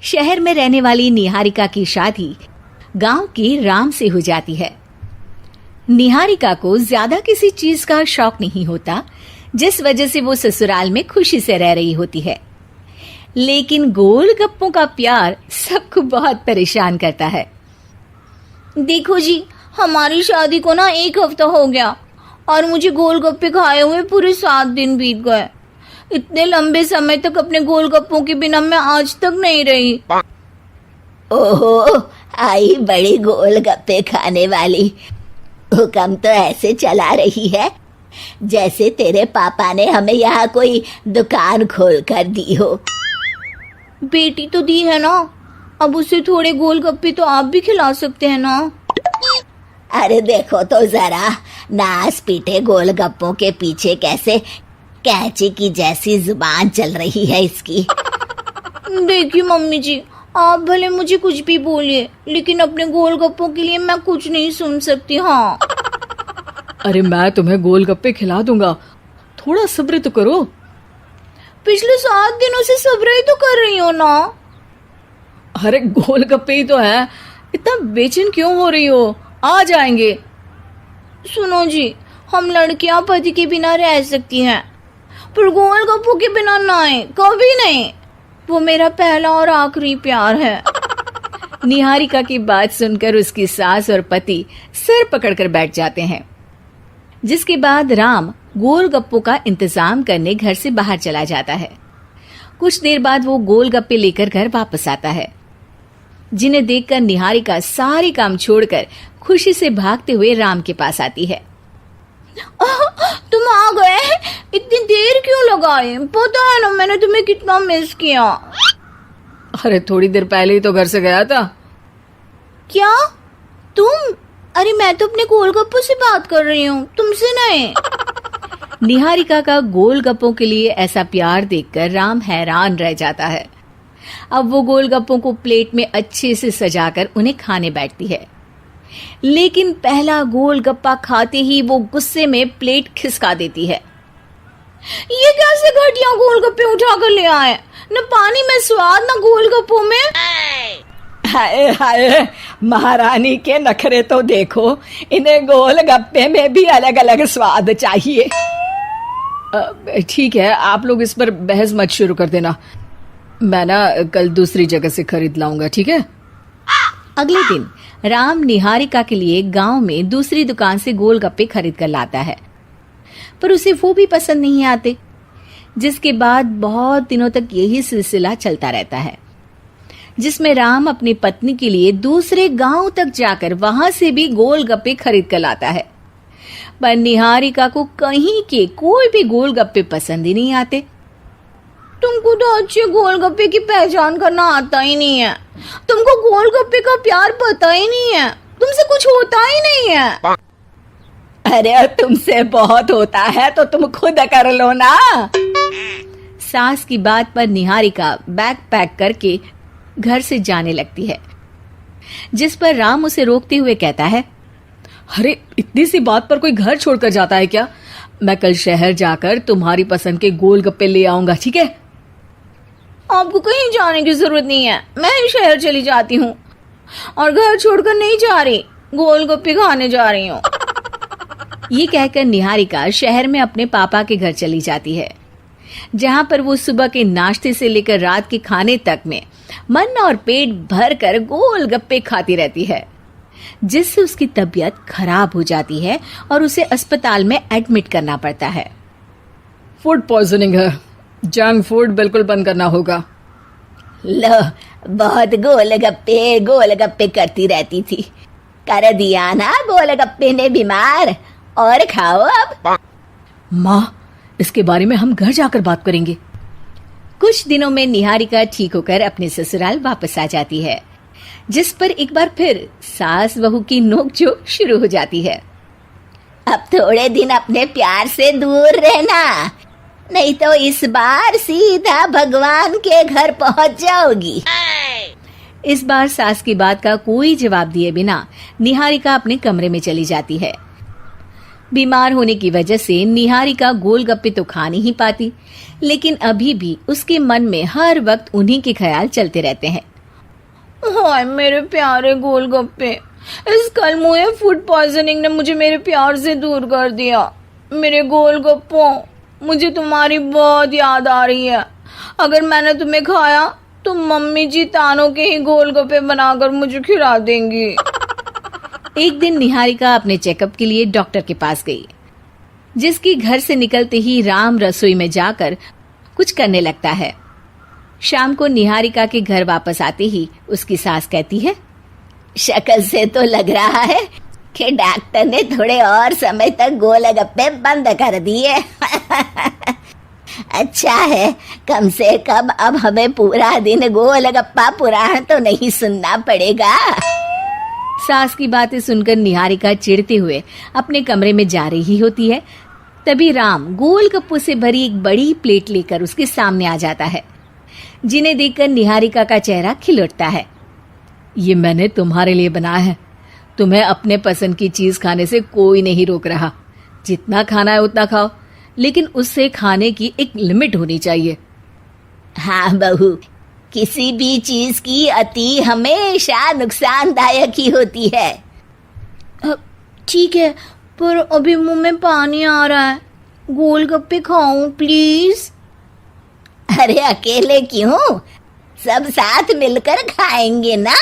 शहर में रहने वाली निहारिका की शादी गांव के राम से हो जाती है। निहारिका को ज्यादा किसी चीज का शौक नहीं होता, जिस वजह से वो ससुराल में खुशी से रह रही होती है। लेकिन गोलगप्पों का प्यार सबको बहुत परेशान करता है। देखो जी, हमारी शादी को ना 1 हफ्ता हो गया और मुझे गोलगप्पे खाए हुए पूरे 7 दिन बीत गए। इतने लंबे समय तक अपने गोलगप्पों के बिना मैं आज तक नहीं रही। ओहो, आई बड़ी गोलगप्पे खाने वाली। हुक्म तो ऐसे चला रही है जैसे तेरे पापा ने हमें यहाँ कोई दुकान खोल कर दी हो। बेटी तो दी है ना, अब उसे थोड़े गोलगप्पे तो आप भी खिला सकते हैं ना। अरे देखो तो जरा, नास पीटे गोलगप्पों के पीछे कैसे कैंची की जैसी जुबान चल रही है इसकी। देखिए मम्मी जी, आप भले मुझे कुछ भी बोलिए, लेकिन अपने गोलगप्पों के लिए मैं कुछ नहीं सुन सकती। हाँ, अरे मैं तुम्हें गोलगप्पे खिला दूंगा, थोड़ा सब्र तो करो। पिछले 7 दिनों से सब्र ही तो कर रही हो ना। अरे गोलगप्पे ही तो है, इतना बेचैन क्यों हो रही हो? आ जाएंगे। सुनो जी, हम लड़कियां पति के बिना रह सकती हैं, पर गोलगप्पों के बिना नहीं, कभी नहीं। वो मेरा पहला और आखिरी प्यार है। निहारिका की बात सुनकर उसकी सास और पति सिर पकड़कर बैठ जाते हैं। जिसके बाद राम गोलगप्पों का इंतजाम करने घर से बाहर चला जाता है। कुछ देर बाद वो गोलगप्पे लेकर घर वापस आता है, जिन्हें देखकर निहारिका सारे काम छोड़कर खुशी से भागते हुए राम के पास आती है। तुम आ गए? इतनी देर क्यों लगाई? पता है ना मैंने तुम्हें कितना मिस किया। अरे थोड़ी देर पहले ही तो घर से गया था। क्या तुम? अरे मैं तो अपने गोलगप्पों से बात कर रही हूँ, तुमसे नहीं। निहारिका का गोलगप्पों के लिए ऐसा प्यार देखकर राम हैरान रह जाता है। अब वो गोलगप्पों को प्लेट में अच्छे से सजाकर उन्हें खाने बैठती है, लेकिन पहला गोलगप्पा खाते ही वो गुस्से में प्लेट खिसका देती है। ये कैसे घटिया गोलगप्पे उठा कर ले आए? न पानी में स्वाद, न गोलगप्पों में। हाय हाय, महारानी के नखरे तो देखो, इन्हें गोलगप्पे में भी अलग अलग स्वाद चाहिए। ठीक है, आप लोग इस पर बहस मत शुरू कर देना, मैं ना कल दूसरी जगह से खरीद लाऊंगा, ठीक है? अगले दिन राम निहारिका के लिए गांव में दूसरी दुकान से गोलगप्पे खरीद कर लाता है, पर उसे वो भी पसंद नहीं आते। जिसके बाद बहुत दिनों तक यही सिलसिला चलता रहता है, जिसमें राम अपनी पत्नी के लिए दूसरे गांव तक जाकर वहां से भी गोलगप्पे खरीद कर लाता है, पर निहारिका को कहीं के कोई भी गोलगप्पे पसंद ही नहीं आते। तुमको तो अच्छे गोलगप्पे की पहचान करना आता ही नहीं है। तुमको गोलगप्पे का प्यार पता ही नहीं है, तुमसे कुछ होता ही नहीं है। अरे तुमसे बहुत होता है तो तुम खुद कर लो ना। सास की बात पर निहारिका बैग पैक करके घर से जाने लगती है, जिस पर राम उसे रोकते हुए कहता है, अरे इतनी सी बात पर कोई घर छोड़कर जाता है क्या? मैं कल शहर जाकर तुम्हारी पसंद के गोलगप्पे ले आऊंगा, ठीक है? आपको कहीं जाने की जरूरत नहीं है, मैं ही शहर चली जाती हूँ और घर छोड़कर नहीं जा रही, गोलगप्पे खाने जा रही हूँ। ये कहकर निहारिका शहर में अपने पापा के घर चली जाती है, जहाँ पर वो सुबह के नाश्ते से लेकर रात के खाने तक में मन और पेट भर कर गोलगप्पे खाती रहती है, जिससे उसकी तबीयत खराब हो जाती है और उसे अस्पताल में एडमिट करना पड़ता है। फूड पॉइजनिंग है, जंक फूड बिल्कुल बंद करना होगा। लो, बहुत गोलगप्पे गोलगप्पे करती रहती थी, कर दिया ना गोलगप्पे ने बीमार। और खाओ अब। माँ, इसके बारे में हम घर जाकर बात करेंगे। कुछ दिनों में निहारिका ठीक होकर अपने ससुराल वापस आ जाती है, जिस पर एक बार फिर सास बहू की नोकझोंक शुरू हो जाती है। अब थोड़े दिन अपने प्यार से दूर रहना, नहीं तो इस बार सीधा भगवान के घर पहुंच जाओगी। इस बार सास की बात का कोई जवाब दिए बिना निहारिका अपने कमरे में चली जाती है। बीमार होने की वजह से निहारिका गोलगप्पे तो खा नहीं पाती, लेकिन अभी भी उसके मन में हर वक्त उन्हीं के ख्याल चलते रहते हैं। हाय मेरे प्यारे गोलगप्पे, इस कल मुझे फूड पॉइजनिंग ने मुझे मेरे प्यार से दूर कर दिया। मेरे गोलगप्पों, मुझे तुम्हारी बहुत याद आ रही है। अगर मैंने तुम्हें खाया तो मम्मी जी तानों के ही गोलगप्पे बनाकर मुझे खिला देंगी। एक दिन निहारिका अपने चेकअप के लिए डॉक्टर के पास गई, जिसकी घर से निकलते ही राम रसोई में जाकर कुछ करने लगता है। शाम को निहारिका के घर वापस आते ही उसकी सास कहती है, शक्ल से तो लग रहा है कि डॉक्टर ने थोड़े और समय तक गोलगप्पे बंद कर दिए। अच्छा है, कम से कम अब हमें पूरा दिन गोलगप्पा पुराण तो नहीं सुनना पड़ेगा। सास की बातें सुनकर निहारिका चिढ़ते हुए अपने कमरे में जा रही होती है। तभी राम गोलगप्पों से भरी एक बड़ी प्लेट लेकर उसके सामने आ जाता है, जिन्हें देखकर निहारिका का चेहरा खिल उठता है। ये मैंने तुम्हारे लिए बनाया है। तुम्हें अपने पसंद की चीज खाने से कोई नहीं रोक रहा। जितना खाना है उतना खाओ, लेकिन उससे खाने की एक लिमिट होनी चाहिए। हाँ बहू, किसी भी चीज की अति हमेशा नुकसानदायक ही होती है। ठीक है, पर अभी मुंह में पानी आ रहा है। गोलगप्पे खाऊं प्लीज? अरे अकेले क्यों, सब साथ मिलकर खाएंगे ना।